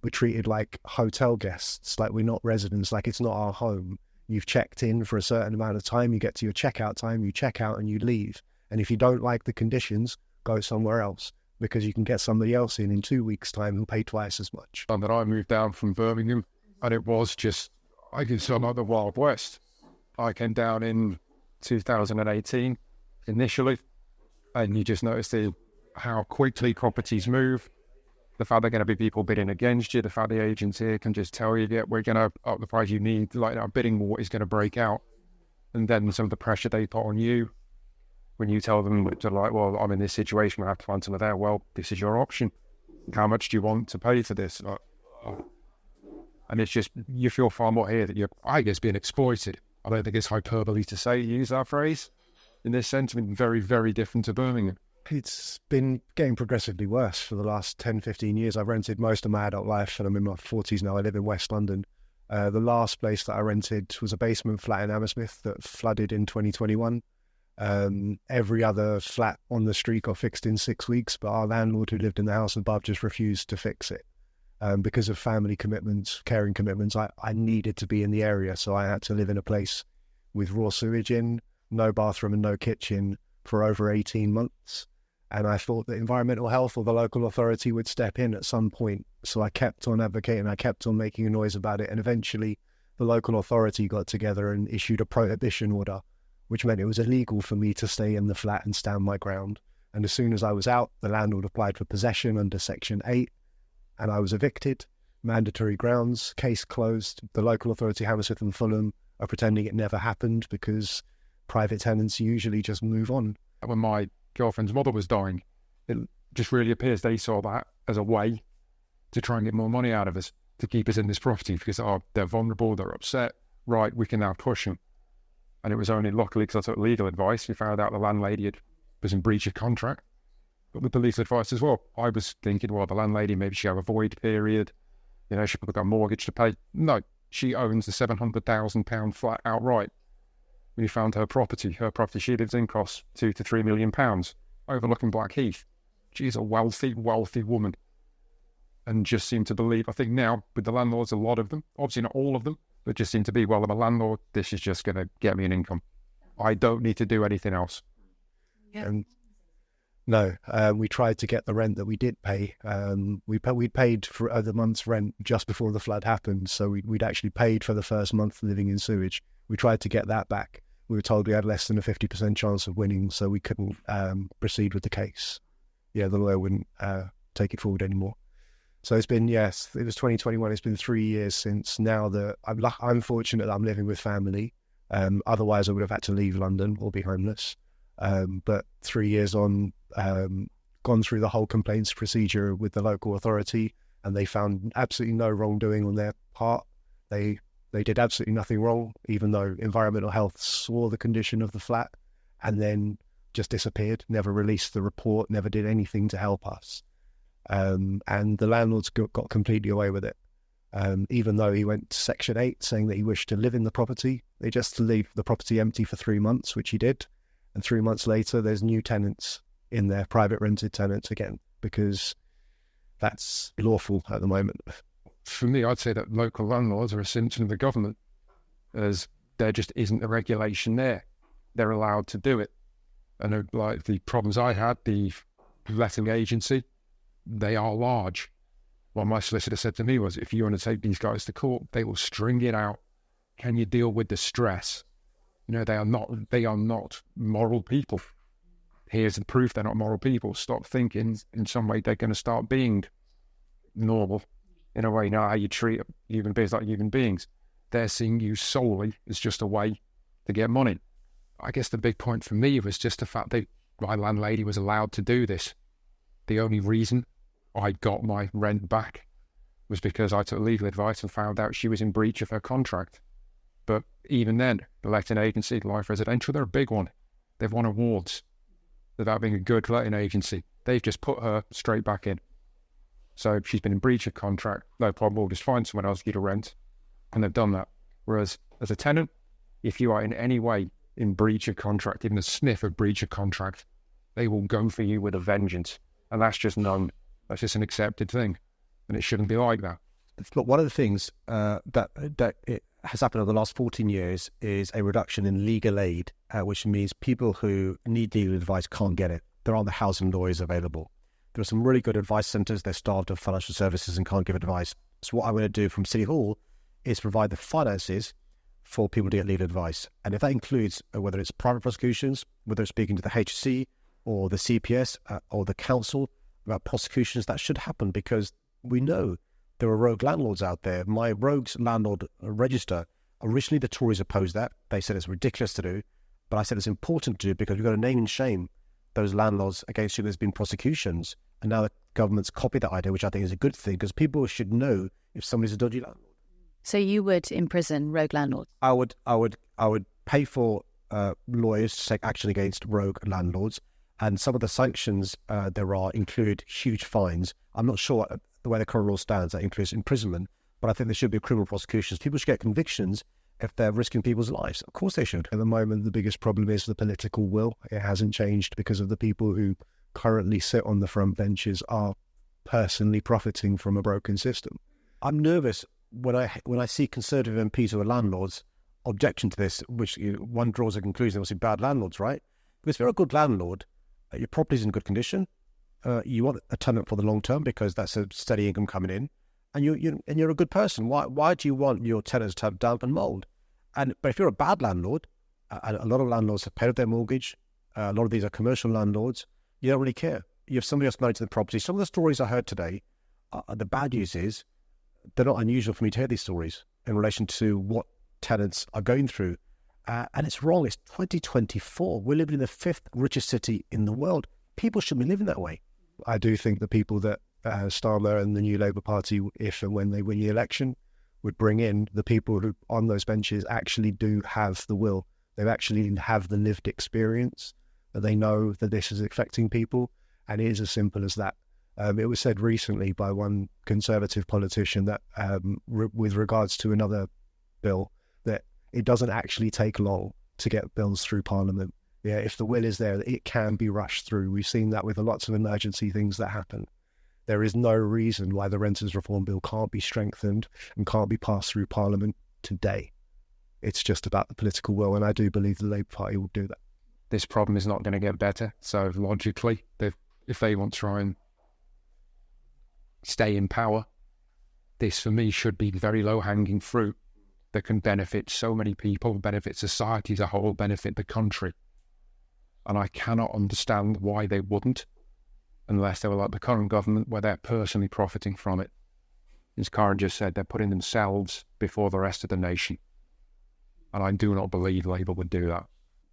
we're treated like hotel guests, like we're not residents, like it's not our home. You've checked in for a certain amount of time, you get to your checkout time, you check out and you leave. And if you don't like the conditions, go somewhere else, because you can get somebody else in 2 weeks' time who'll pay twice as much. And then I moved down from Birmingham, and it was just, I could sound like the Wild West. I came down in 2018 initially, and you just noticed how quickly properties move. The fact there are going to be people bidding against you, the fact the agents here can just tell you, yeah, we're going to up the price you need, like our bidding war is going to break out. And then some of the pressure they put on you when you tell them to, like, well, I'm in this situation, I have to find someone there. Well, this is your option. How much do you want to pay for this? And it's just, you feel far more here that you're, I guess, being exploited. I don't think it's hyperbole to say, use that phrase. In this sense, I mean, very, very different to Birmingham. It's been getting progressively worse for the last 10, 15 years. I've rented most of my adult life, and I'm in my 40s now. I live in West London. The last place that I rented was a basement flat in Hammersmith that flooded in 2021. Every other flat on the street got fixed in 6 weeks, but our landlord who lived in the house above just refused to fix it. Because of family commitments, caring commitments, I needed to be in the area, so I had to live in a place with raw sewage in, no bathroom and no kitchen for over 18 months. And I thought that environmental health or the local authority would step in at some point. So I kept on advocating, I kept on making a noise about it. And eventually the local authority got together and issued a prohibition order, which meant it was illegal for me to stay in the flat and stand my ground. And as soon as I was out, the landlord applied for possession under Section 8, and I was evicted. Mandatory grounds, case closed. The local authority, Hammersmith and Fulham, are pretending it never happened because private tenants usually just move on. When my girlfriend's mother was dying, it just really appears they saw that as a way to try and get more money out of us, to keep us in this property, because they're vulnerable, they're upset, right, we can now push them. And it was only luckily, because I took legal advice, we found out the landlady was in breach of contract. But with the legal advice as well, I was thinking, well, the landlady, maybe she have a void period, you know, she probably got a mortgage to pay. No, she owns the £700,000 flat outright. When you found her property she lives in costs £2 to £3 million, overlooking Blackheath. She's a wealthy, wealthy woman. And just seem to believe, I think now, with the landlords, a lot of them, obviously not all of them, but just seem to be, well, I'm a landlord, this is just going to get me an income. I don't need to do anything else. Yeah. No, we tried to get the rent that we did pay. We'd paid for the month's rent just before the flood happened, so we'd actually paid for the first month living in sewage. We tried to get that back. We were told we had less than a 50% chance of winning, so we couldn't proceed with the case. Yeah, the lawyer wouldn't take it forward anymore. So it's been, yes, it was 2021. It's been 3 years since now that I'm fortunate that I'm living with family. Otherwise, I would have had to leave London or be homeless. But 3 years on, gone through the whole complaints procedure with the local authority, and they found absolutely no wrongdoing on their part. They did absolutely nothing wrong, even though environmental health saw the condition of the flat and then just disappeared, never released the report, never did anything to help us. And the landlords got completely away with it. Even though he went to Section 8 saying that he wished to live in the property, they just leave the property empty for 3 months, which he did. And 3 months later, there's new tenants in there, private rented tenants again, because that's lawful at the moment. For me, I'd say that local landlords are a symptom of the government, as there just isn't a regulation there. They're allowed to do it. And like the problems I had, the letting agency, they are large. What my solicitor said to me was, if you want to take these guys to court, they will string it out. Can you deal with the stress? You know, they are not moral people. Here's the proof they're not moral people. Stop thinking in some way they're going to start being normal. In a way, now how you treat human beings like human beings. They're seeing you solely as just a way to get money. I guess the big point for me was just the fact that my landlady was allowed to do this. The only reason I got my rent back was because I took legal advice and found out she was in breach of her contract. But even then, the letting agency, Life Residential, they're a big one. They've won awards about being a good letting agency. They've just put her straight back in. So she's been in breach of contract, no problem, we'll just find someone else to get a rent. And they've done that. Whereas as a tenant, if you are in any way in breach of contract, even a sniff of breach of contract, they will go for you with a vengeance. And that's just known. That's just an accepted thing. And it shouldn't be like that. Look, one of the things that it has happened over the last 14 years is a reduction in legal aid, which means people who need legal advice can't get it. There aren't the housing lawyers available. There are some really good advice centres. They're starved of financial services and can't give advice. So what I'm going to do from City Hall is provide the finances for people to get legal advice. And if that includes whether it's private prosecutions, whether it's speaking to the HSC or the CPS or the council about prosecutions, that should happen, because we know there are rogue landlords out there. My rogues landlord register, originally the Tories opposed that. They said it's ridiculous to do, but I said it's important to do because we've got to name and shame those landlords against whom there's been prosecutions. And now the government's copied that idea, which I think is a good thing, because people should know if somebody's a dodgy landlord. So you would imprison rogue landlords? I would pay for lawyers to take action against rogue landlords, and some of the sanctions there are include huge fines. I'm not sure the way the current law stands that includes imprisonment, but I think there should be criminal prosecutions. People should get convictions if they're risking people's lives. Of course they should. At the moment, the biggest problem is the political will. It hasn't changed because of the people who currently sit on the front benches are personally profiting from a broken system. I'm nervous when I see Conservative MPs who are landlords objection to this, which one draws a conclusion, obviously bad landlords, right? Because if you're a good landlord, your property's in good condition, you want a tenant for the long term because that's a steady income coming in, and you're a good person. Why do you want your tenants to have damp and mold? But if you're a bad landlord, and a lot of landlords have paid off their mortgage, a lot of these are commercial landlords, you don't really care. You have somebody else managing the property. Some of the stories I heard today, the bad news is they're not unusual for me to hear these stories in relation to what tenants are going through. And it's wrong. It's 2024. We're living in the 5th richest city in the world. People shouldn't be living that way. I do think the people that Starmer and the New Labour Party, if and when they win the election, would bring in the people who on those benches actually do have the will. They actually have the lived experience, that they know that this is affecting people, and it is as simple as that. It was said recently by one Conservative politician that with regards to another bill, that it doesn't actually take long to get bills through Parliament. Yeah, if the will is there, it can be rushed through. We've seen that with lots of emergency things that happen. There is no reason why the Renters Reform Bill can't be strengthened and can't be passed through Parliament today. It's just about the political will, and I do believe the Labour Party will do that. This problem is not going to get better. So logically, if they want to try and stay in power, this for me should be very low-hanging fruit that can benefit so many people, benefit society as a whole, benefit the country. And I cannot understand why they wouldn't, unless they were like the current government, where they're personally profiting from it. As Karen just said, they're putting themselves before the rest of the nation. And I do not believe Labour would do that.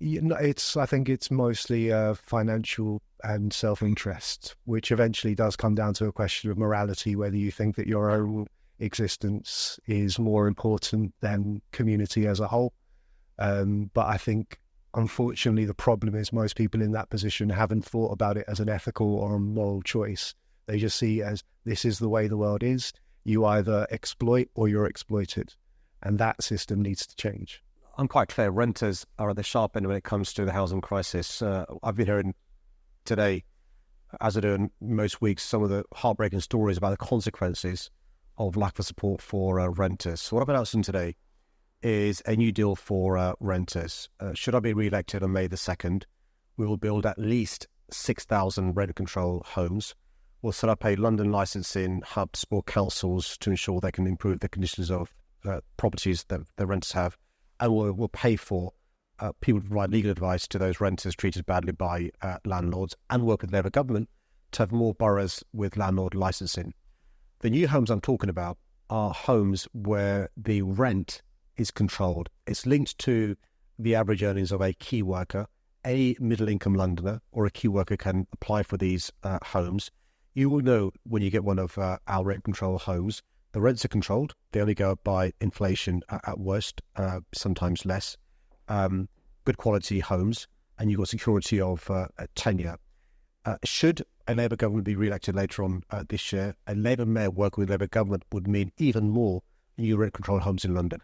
I think it's mostly financial and self-interest, which eventually does come down to a question of morality, whether you think that your own existence is more important than community as a whole. But I think, unfortunately, the problem is most people in that position haven't thought about it as an ethical or a moral choice. They just see it as, this is the way the world is. You either exploit or you're exploited. And that system needs to change. I'm quite clear, renters are at the sharp end when it comes to the housing crisis. I've been hearing today, as I do in most weeks, some of the heartbreaking stories about the consequences of lack of support for renters. So what I'm announcing today is a new deal for renters. Should I be re-elected on May the 2nd, we will build at least 6,000 rent control homes. We'll set up a London licensing hub for councils to ensure they can improve the conditions of properties that the renters have. And we'll pay for people to provide legal advice to those renters treated badly by landlords, and work with the Labour government to have more boroughs with landlord licensing. The new homes I'm talking about are homes where the rent is controlled. It's linked to the average earnings of a key worker. A middle-income Londoner or a key worker can apply for these homes. You will know when you get one of our rent control homes, the rents are controlled. They only go up by inflation at worst, sometimes less. Good quality homes, and you've got security of tenure. Should a Labour government be re-elected later on this year, a Labour mayor working with Labour government would mean even more new rent control homes in London.